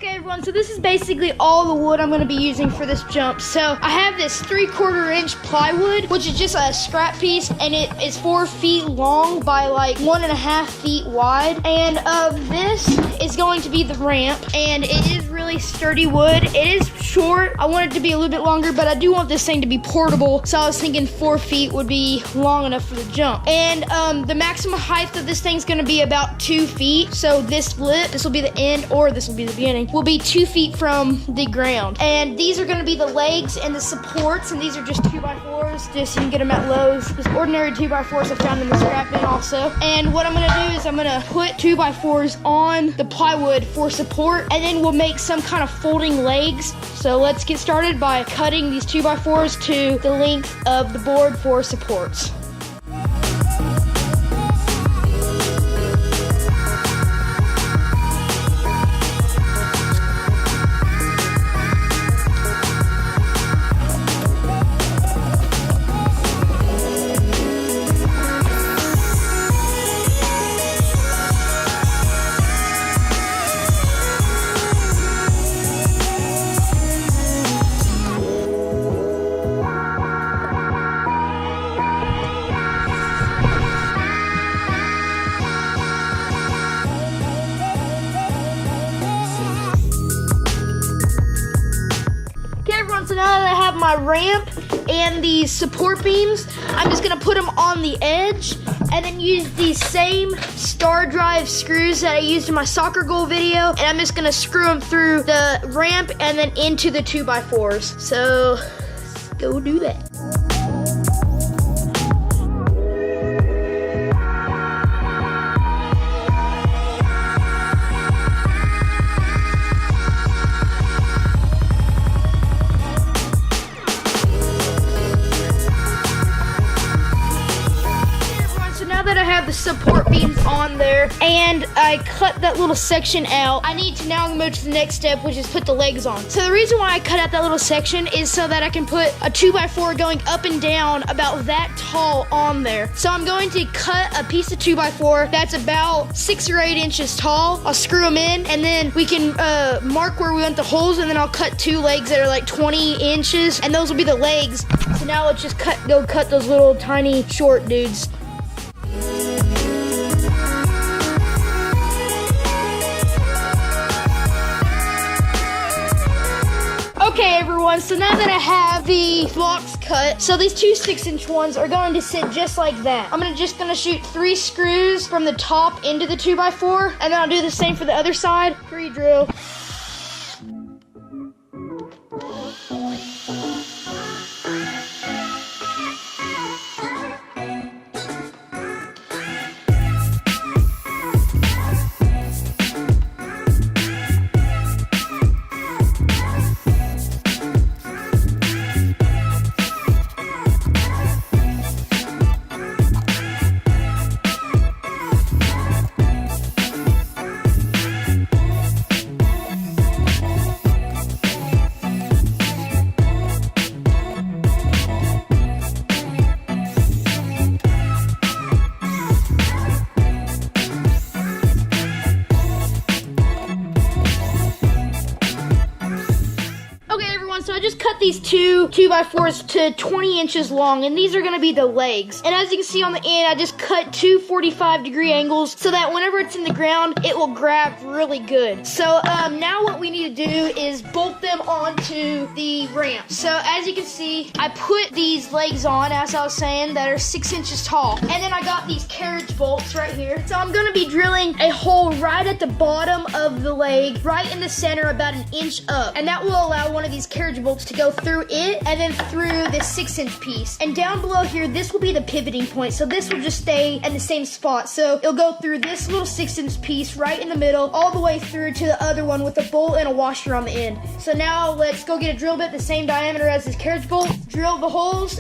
Okay everyone, so this is basically all the wood I'm going to be using for this jump. So I have this 3/4 inch plywood, which is just a scrap piece, and it is 4 feet long by like 1.5 feet wide. And this is going to be the ramp, and it is really sturdy wood. It is short. I want it to be a little bit longer, but I do want this thing to be portable. So I was thinking 4 feet would be long enough for the jump. And the maximum height of this thing is going to be about 2 feet. So this split, this will be the end, or this will be the beginning, will be 2 feet from the ground. And these are going to be the legs and the supports, and these are just 2x4s, just you can get them at Lowe's. Just ordinary 2x4s I found in the scrap bin also. And what I'm going to do is I'm going to put 2x4s on the plywood for support, and then we'll make some kind of folding legs. So let's get started by cutting these 2x4s to the length of the board for supports. So now that I have my ramp and these support beams, I'm just gonna put them on the edge and then use these same star drive screws that I used in my soccer goal video, and I'm just gonna screw them through the ramp and then into the 2x4s. So let's go do that. That I have the support beams on there and I cut that little section out, I need to now move to the next step, which is put the legs on. So the reason why I cut out that little section is so that I can put a 2x4 going up and down about that tall on there. So I'm going to cut a piece of 2x4 that's about 6 or 8 inches tall. I'll screw them in, and then we can mark where we want the holes, and then I'll cut 2 legs that are like 20 inches, and those will be the legs. So now let's just go cut those little tiny short dudes. Okay everyone, so now that I have the blocks cut, so these 2 6-inch ones are going to sit just like that. I'm just gonna shoot 3 screws from the top into the 2x4, and then I'll do the same for the other side. Pre-drill. So I just cut these 2x4s to 20 inches long, and these are gonna be the legs. And as you can see on the end, I just cut 2 45-degree angles so that whenever it's in the ground, it will grab really good. So now what we need to do is bolt them onto the ramp. So as you can see, I put these legs on, as I was saying, that are 6 inches tall. And then I got these carriage bolts right here. So I'm gonna be drilling a hole right at the bottom of the leg, right in the center, about 1 inch up. And that will allow one of these carriage bolts to go through it and then through this 6-inch piece. And down below here, this will be the pivoting point. So this will just stay at the same spot. So it'll go through this little 6-inch piece right in the middle, all the way through to the other one with a bolt and a washer on the end. So now let's go get a drill bit the same diameter as this carriage bolt, drill the holes.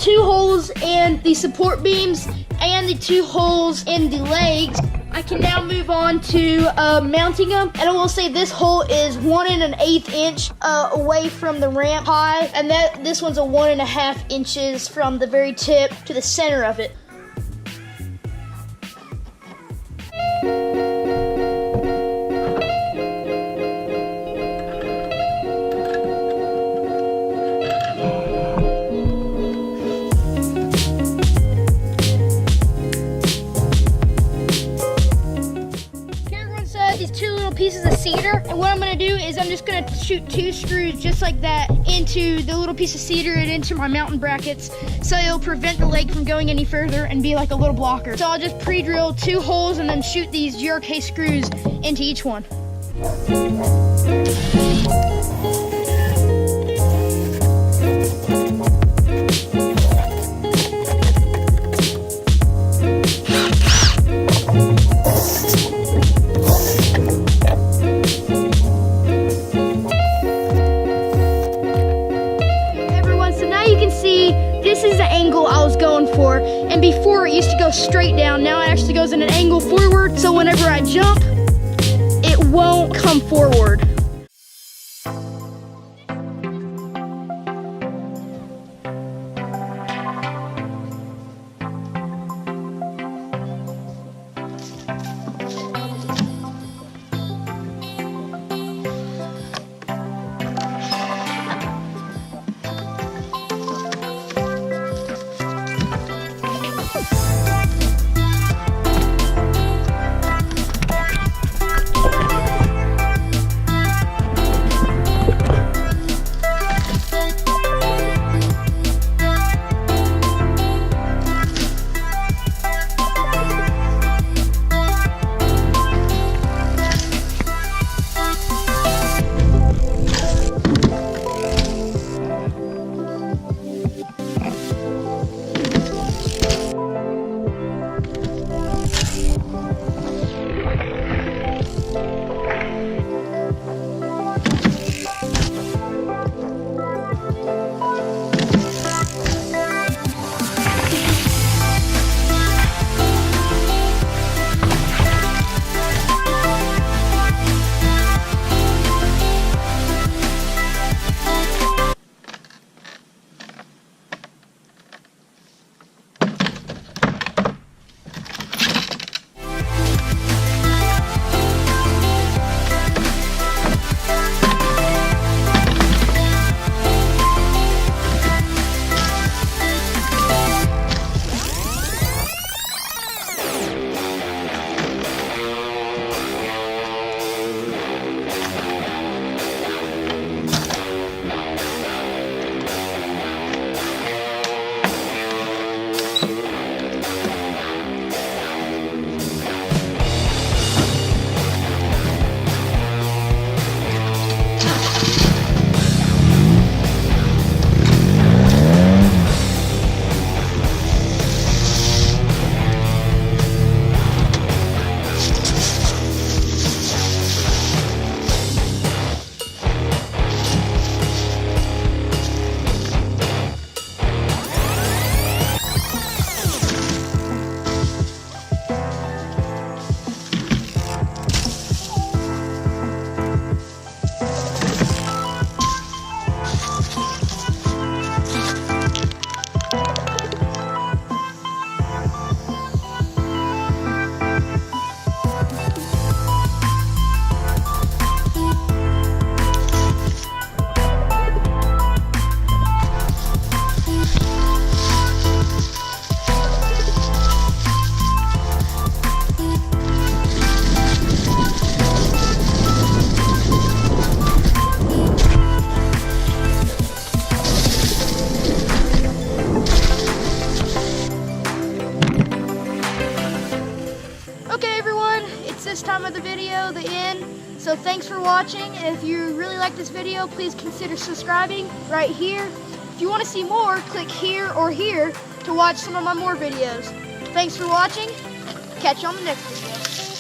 2 holes in the support beams and the 2 holes in the legs. I can now move on to mounting them, and I will say this hole is 1 1/8 inch away from the ramp high, and this one's a 1 1/2 inches from the very tip to the center of it. These 2 little pieces of cedar, and what I'm going to do is I'm just going to shoot 2 screws just like that into the little piece of cedar and into my mountain brackets, so it'll prevent the leg from going any further and be like a little blocker. So I'll just pre-drill 2 holes and then shoot these GRK screws into each one. This is the angle I was going for, and before it used to go straight down. Now it actually goes in an angle forward, so whenever I jump, it won't come forward. Time of the video, the end. So thanks for watching. If you really like this video, please consider subscribing right here. If you want to see more, click here or here to watch some of my more videos. Thanks for watching. Catch you on the next video.